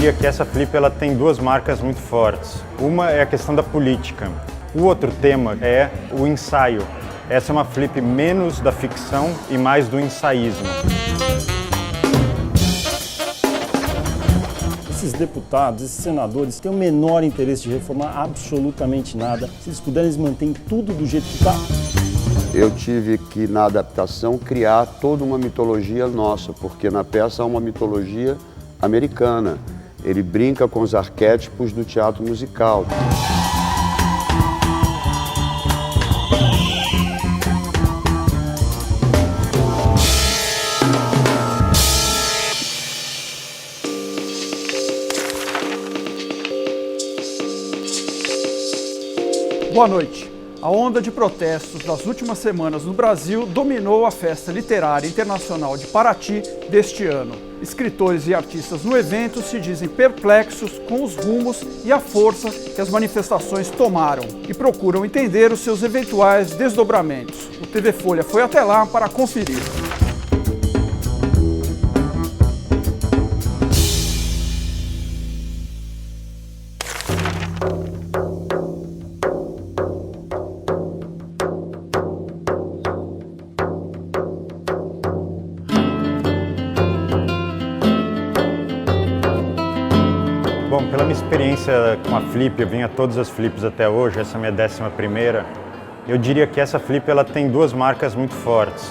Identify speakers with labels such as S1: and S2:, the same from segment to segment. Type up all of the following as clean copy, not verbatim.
S1: diria que essa flip ela tem duas marcas muito fortes. Uma é a questão da política. O outro tema é o ensaio. Essa é uma flip menos da ficção e mais do ensaísmo.
S2: Esses deputados, esses senadores têm o menor interesse de reformar absolutamente nada. Se eles puderem, eles mantêm tudo do jeito que está.
S3: Eu tive que, na adaptação, criar toda uma mitologia nossa, porque na peça há uma mitologia americana. Ele brinca com os arquétipos do teatro musical.
S4: Boa noite. A onda de protestos das últimas semanas no Brasil dominou a Festa Literária Internacional de Paraty deste ano. Escritores e artistas no evento se dizem perplexos com os rumos e a força que as manifestações tomaram e procuram entender os seus eventuais desdobramentos. O TV Folha foi até lá para conferir.
S1: Bom, pela minha experiência com a flip, eu vim a todas as flips até hoje, essa é a minha 11ª, eu diria que essa flip ela tem duas marcas muito fortes.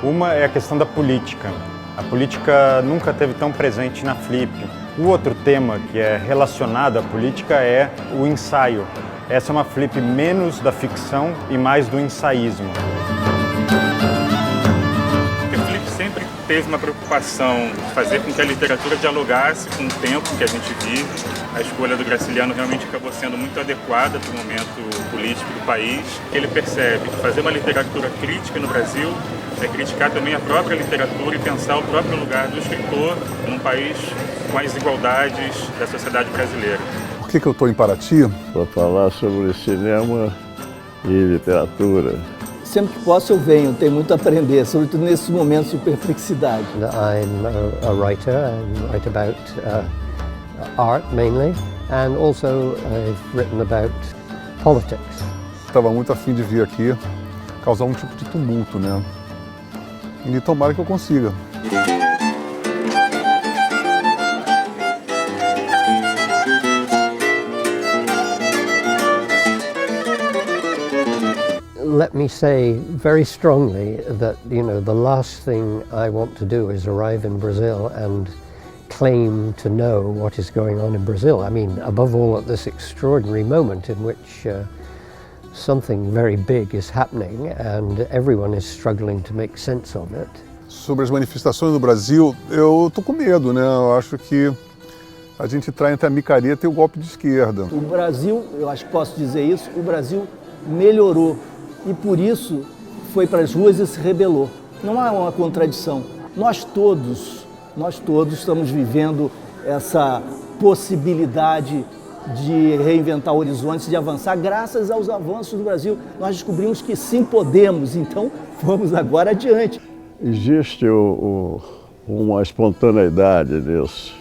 S1: Uma é a questão da política. A política nunca esteve tão presente na flip. O outro tema que é relacionado à política é o ensaio. Essa é uma flip menos da ficção e mais do ensaísmo.
S5: Sempre teve uma preocupação de fazer com que a literatura dialogasse com o tempo que a gente vive. A escolha do Graciliano realmente acabou sendo muito adequada para o momento político do país. Ele percebe que fazer uma literatura crítica no Brasil é criticar também a própria literatura e pensar o próprio lugar do escritor num país com as desigualdades da sociedade brasileira.
S6: Por que eu estou em Paraty?
S7: Para falar sobre cinema e literatura.
S8: Sempre que posso eu venho, tenho muito a aprender, sobretudo nesses momentos de perplexidade.
S9: I'm a writer, I write about art mainly, and also I've written about politics.
S6: Estava muito afim de vir aqui causar um tipo de tumulto, né? E tomara que eu consiga.
S9: Let me say very strongly that, the last thing I want to do is arrive in Brazil and claim to know what is going on in Brazil. I mean, above all, at this extraordinary moment in which something very big is happening and everyone is struggling to make sense of it.
S6: Sobre as manifestações no Brasil, eu tô com medo, né? Eu acho que a gente trai entre a micareta e o golpe de esquerda.
S8: O Brasil, eu acho que posso dizer isso, o Brasil melhorou. E por isso foi para as ruas e se rebelou. Não há uma contradição. Nós todos estamos vivendo essa possibilidade de reinventar horizontes, de avançar, graças aos avanços do Brasil. Nós descobrimos que sim, podemos, então vamos agora adiante.
S7: Existe uma espontaneidade nisso,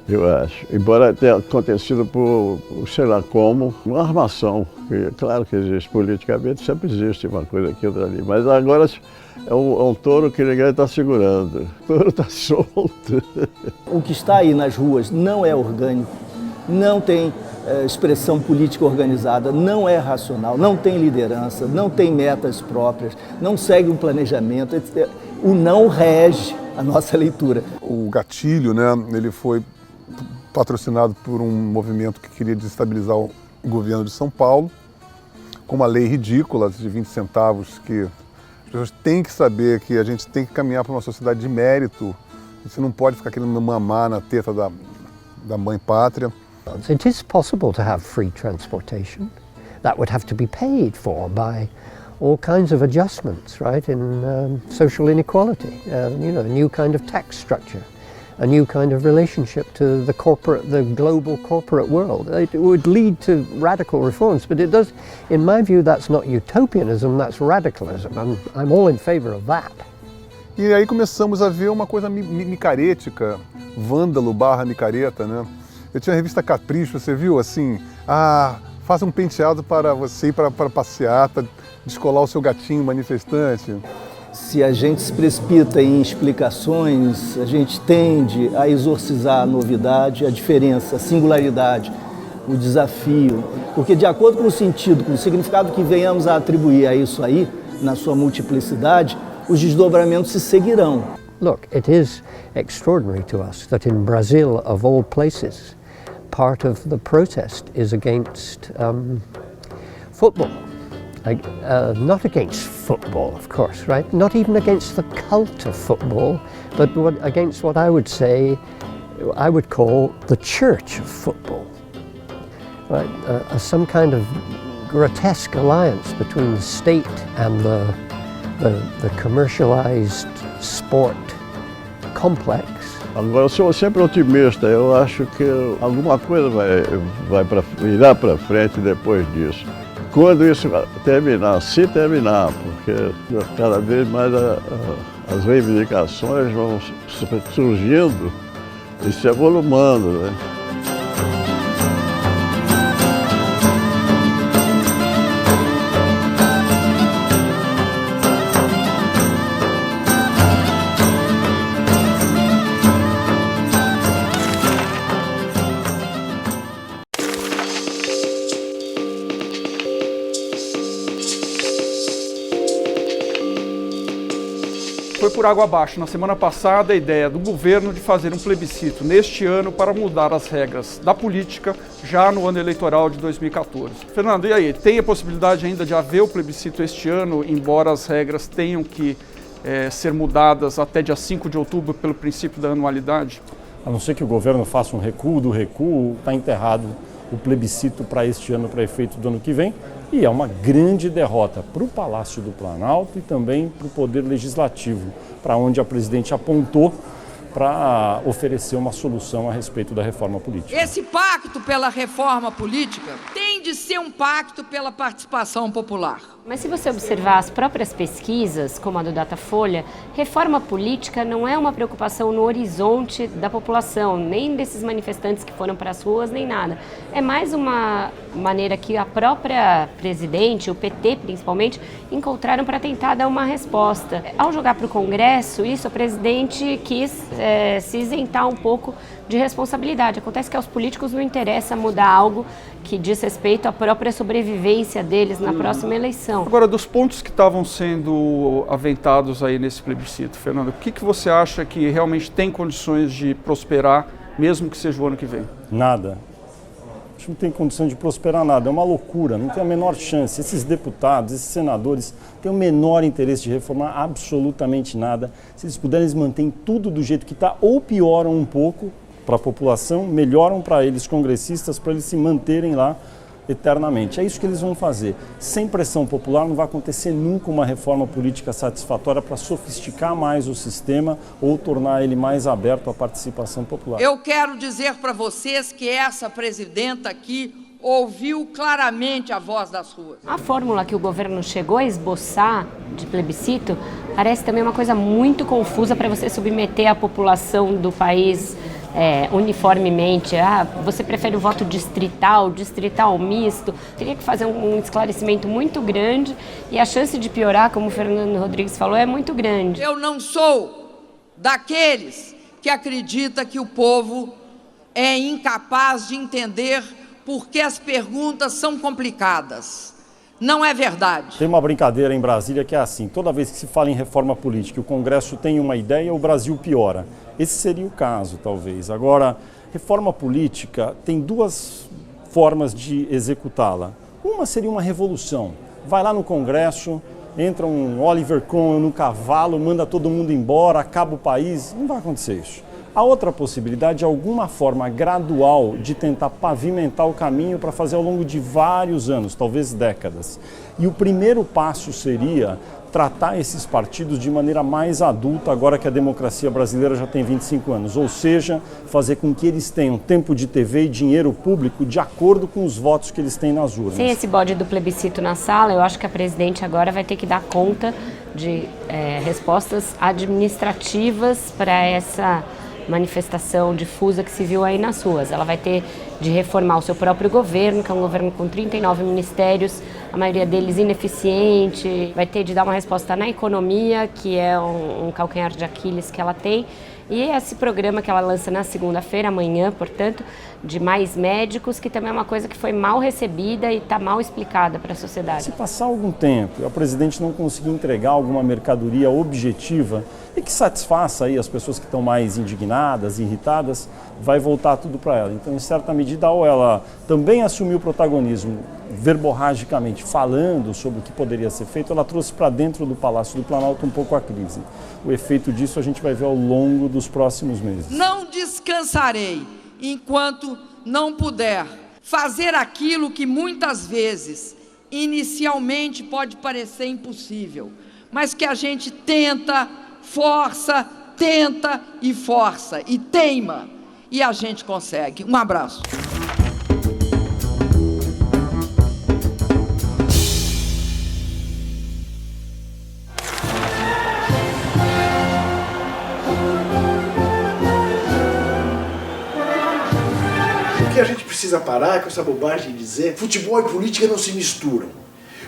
S7: eu acho. Embora tenha acontecido por, sei lá como, uma armação. E, claro que existe, politicamente sempre existe uma coisa aqui outra ali. Mas agora é um touro que ninguém está segurando. O touro está solto.
S8: O que está aí nas ruas não é orgânico, não tem expressão política organizada, não é racional, não tem liderança, não tem metas próprias, não segue um planejamento. O não rege a nossa leitura.
S6: O gatilho, né, ele foi patrocinado por um movimento que queria desestabilizar o governo de São Paulo, com uma lei ridícula de 20 centavos, que as pessoas têm que saber que a gente tem que caminhar para uma sociedade de mérito. Você não pode ficar querendo mamar na teta da mãe pátria.
S9: It is possible to have free transportation. That would have to be paid for by all kinds of adjustments, right, in social inequality, a new kind of tax structure, a new kind of relationship to the global corporate world. It would lead to radical reforms, but it does, in my view, that's not utopianism, that's radicalism, and I'm all in favor of that.
S6: E aí começamos a ver uma coisa micarética, vândalo / micareta, né? Eu tinha a revista Capricho, você viu assim, faça um penteado para você ir para passeata, descolar o seu gatinho manifestante.
S8: Se a gente se precipita em explicações, a gente tende a exorcizar a novidade, a diferença, a singularidade, o desafio. Porque de acordo com o sentido, com o significado que venhamos a atribuir a isso aí, na sua multiplicidade, os desdobramentos se seguirão.
S9: Look, it is extraordinary to us that in Brazil, of all places, part of the protest is against football. Not against football, of course, right? Not even against the cult of football, but against what I would say, I would call the church of football. Right? Some kind of grotesque alliance between the state and the commercialized sport complex.
S7: Agora, eu sou sempre otimista, eu acho que alguma coisa vai virar para frente depois disso. Quando isso terminar, se terminar, porque cada vez mais as reivindicações vão surgindo e se avolumando, né?
S4: Foi por água abaixo na semana passada a ideia do governo de fazer um plebiscito neste ano para mudar as regras da política já no ano eleitoral de 2014. Fernando, e aí, tem a possibilidade ainda de haver o plebiscito este ano, embora as regras tenham que ser mudadas até dia 5 de outubro pelo princípio da anualidade?
S2: A não ser que o governo faça um recuo do recuo, está enterrado o plebiscito para este ano, para efeito do ano que vem. E é uma grande derrota para o Palácio do Planalto e também para o Poder Legislativo, para onde a presidente apontou para oferecer uma solução a respeito da reforma política.
S10: Esse pacto pela reforma política tem de ser um pacto pela participação popular.
S11: Mas se você observar as próprias pesquisas, como a do Datafolha, reforma política não é uma preocupação no horizonte da população, nem desses manifestantes que foram para as ruas, nem nada. É mais uma maneira que a própria presidente, o PT principalmente, encontraram para tentar dar uma resposta. Ao jogar para o Congresso, isso a presidente quis se isentar um pouco de responsabilidade. Acontece que aos políticos não interessa mudar algo que diz respeito à própria sobrevivência deles na próxima eleição.
S4: Agora, dos pontos que estavam sendo aventados aí nesse plebiscito, Fernando, o que você acha que realmente tem condições de prosperar, mesmo que seja o ano que vem?
S2: Nada. Acho que não tem condição de prosperar nada, é uma loucura, não tem a menor chance. Esses deputados, esses senadores têm o menor interesse de reformar absolutamente nada. Se eles puderem, eles mantêm tudo do jeito que está ou pioram um pouco para a população, melhoram para eles, congressistas, para eles se manterem lá eternamente. É isso que eles vão fazer. Sem pressão popular não vai acontecer nunca uma reforma política satisfatória para sofisticar mais o sistema ou tornar ele mais aberto à participação popular.
S10: Eu quero dizer para vocês que essa presidenta aqui ouviu claramente a voz das ruas.
S11: A fórmula que o governo chegou a esboçar de plebiscito parece também uma coisa muito confusa para você submeter a população do país uniformemente. Você prefere o voto distrital misto? Teria que fazer um esclarecimento muito grande e a chance de piorar, como o Fernando Rodrigues falou, é muito grande.
S10: Eu não sou daqueles que acredita que o povo é incapaz de entender por que as perguntas são complicadas. Não é verdade.
S2: Tem uma brincadeira em Brasília que é assim, toda vez que se fala em reforma política e o Congresso tem uma ideia, o Brasil piora. Esse seria o caso, talvez. Agora, reforma política tem duas formas de executá-la. Uma seria uma revolução. Vai lá no Congresso, entra um Oliver Cromwell no cavalo, manda todo mundo embora, acaba o país. Não vai acontecer isso. A outra possibilidade é alguma forma gradual de tentar pavimentar o caminho para fazer ao longo de vários anos, talvez décadas. E o primeiro passo seria tratar esses partidos de maneira mais adulta, agora que a democracia brasileira já tem 25 anos. Ou seja, fazer com que eles tenham tempo de TV e dinheiro público de acordo com os votos que eles têm nas urnas.
S11: Sem esse bode do plebiscito na sala, eu acho que a presidente agora vai ter que dar conta de respostas administrativas para essa manifestação difusa que se viu aí nas ruas. Ela vai ter de reformar o seu próprio governo, que é um governo com 39 ministérios, a maioria deles ineficiente, vai ter de dar uma resposta na economia, que é um calcanhar de Aquiles que ela tem, e esse programa que ela lança na segunda-feira, amanhã, portanto, de mais médicos, que também é uma coisa que foi mal recebida e está mal explicada para a sociedade.
S2: Se passar algum tempo e a presidente não conseguir entregar alguma mercadoria objetiva e que satisfaça aí as pessoas que estão mais indignadas, irritadas, vai voltar tudo para ela. Então, em certa medida, ou ela também assumiu o protagonismo verborragicamente falando sobre o que poderia ser feito, ela trouxe para dentro do Palácio do Planalto um pouco a crise. O efeito disso a gente vai ver ao longo dos próximos meses.
S10: Não descansarei enquanto não puder fazer aquilo que muitas vezes, inicialmente, pode parecer impossível, mas que a gente tenta, força e teima, e a gente consegue. Um abraço.
S12: O que a gente precisa parar com essa bobagem de dizer futebol e política não se misturam.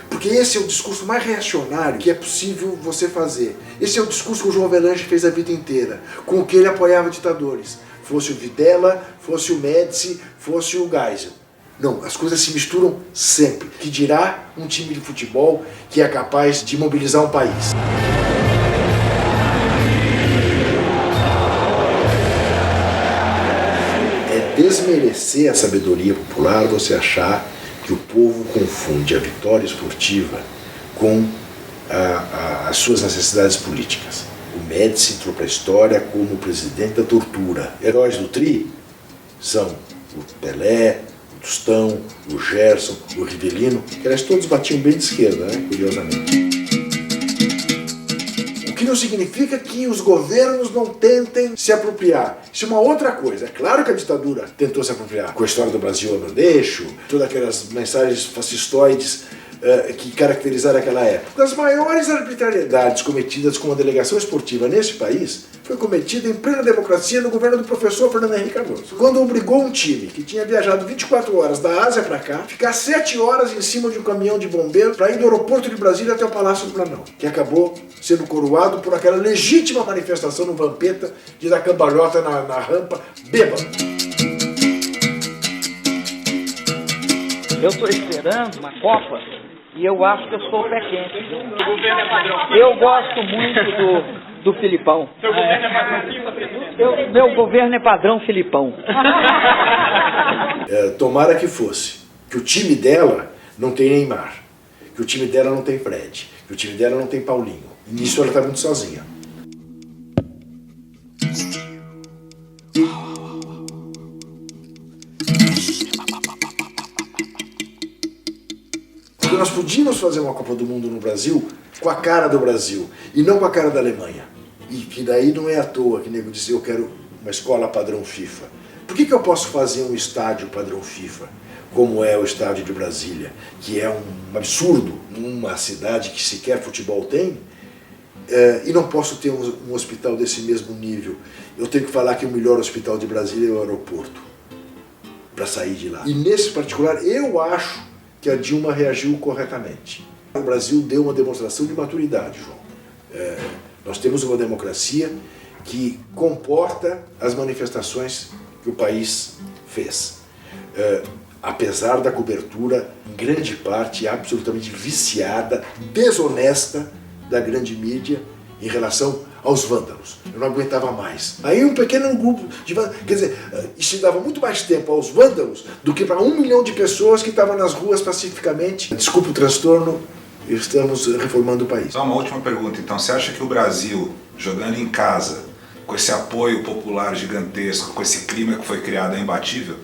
S12: Porque esse é o discurso mais reacionário que é possível você fazer. Esse é o discurso que o João Avelange fez a vida inteira, com o que ele apoiava ditadores. Fosse o Videla, fosse o Médici, fosse o Geisel. Não, as coisas se misturam sempre. Que dirá um time de futebol que é capaz de mobilizar um país. É desmerecer a sabedoria popular você achar que o povo confunde a vitória esportiva com as suas necessidades políticas. O Médici entrou para a história como o presidente da tortura. Heróis do Tri são o Pelé, o Tostão, o Gerson, o Rivelino, que eles todos batiam bem de esquerda, né? Curiosamente. O que não significa que os governos não tentem se apropriar. Isso é uma outra coisa. É claro que a ditadura tentou se apropriar. Com a história do Brasil eu não deixo, todas aquelas mensagens fascistoides que caracterizaram aquela época. As maiores arbitrariedades cometidas com uma delegação esportiva nesse país foi cometida em plena democracia no governo do professor Fernando Henrique Cardoso, quando obrigou um time que tinha viajado 24 horas da Ásia para cá, ficar 7 horas em cima de um caminhão de bombeiros para ir do aeroporto de Brasília até o Palácio do Planalto, que acabou sendo coroado por aquela legítima manifestação no Vampeta de dar cambalhota na rampa, bêbado.
S13: Eu estou esperando uma Copa e eu acho que eu sou o pé quente. O governo é padrão. Eu gosto muito do Filipão. Seu governo é padrão? Meu governo é padrão Filipão.
S12: Tomara que fosse. Que o time dela não tem Neymar. Que o time dela não tem Fred. Que o time dela não tem Paulinho. E nisso ela está muito sozinha. Nós podíamos fazer uma Copa do Mundo no Brasil com a cara do Brasil e não com a cara da Alemanha. E que daí não é à toa que o nego diz, eu quero uma escola padrão FIFA. Por que eu posso fazer um estádio padrão FIFA, como é o estádio de Brasília, que é um absurdo numa cidade que sequer futebol tem, e não posso ter um hospital desse mesmo nível? Eu tenho que falar que o melhor hospital de Brasília é o aeroporto, para sair de lá. E nesse particular, eu acho que a Dilma reagiu corretamente. O Brasil deu uma demonstração de maturidade, João. Nós temos uma democracia que comporta as manifestações que o país fez. Apesar da cobertura, em grande parte, absolutamente viciada, desonesta da grande mídia em relação aos vândalos. Eu não aguentava mais. Aí um pequeno grupo de vândalos, quer dizer, isso dava muito mais tempo aos vândalos do que para 1 milhão de pessoas que estavam nas ruas pacificamente. Desculpe o transtorno, estamos reformando o país.
S14: Só uma última pergunta, então. Você acha que o Brasil, jogando em casa, com esse apoio popular gigantesco, com esse clima que foi criado, é imbatível?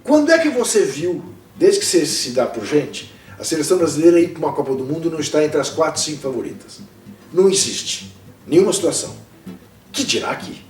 S12: Quando é que você viu, desde que você se dá por gente, a seleção brasileira ir para uma Copa do Mundo não está entre as 4, 5 favoritas? Não existe nenhuma situação. Que dirá aqui?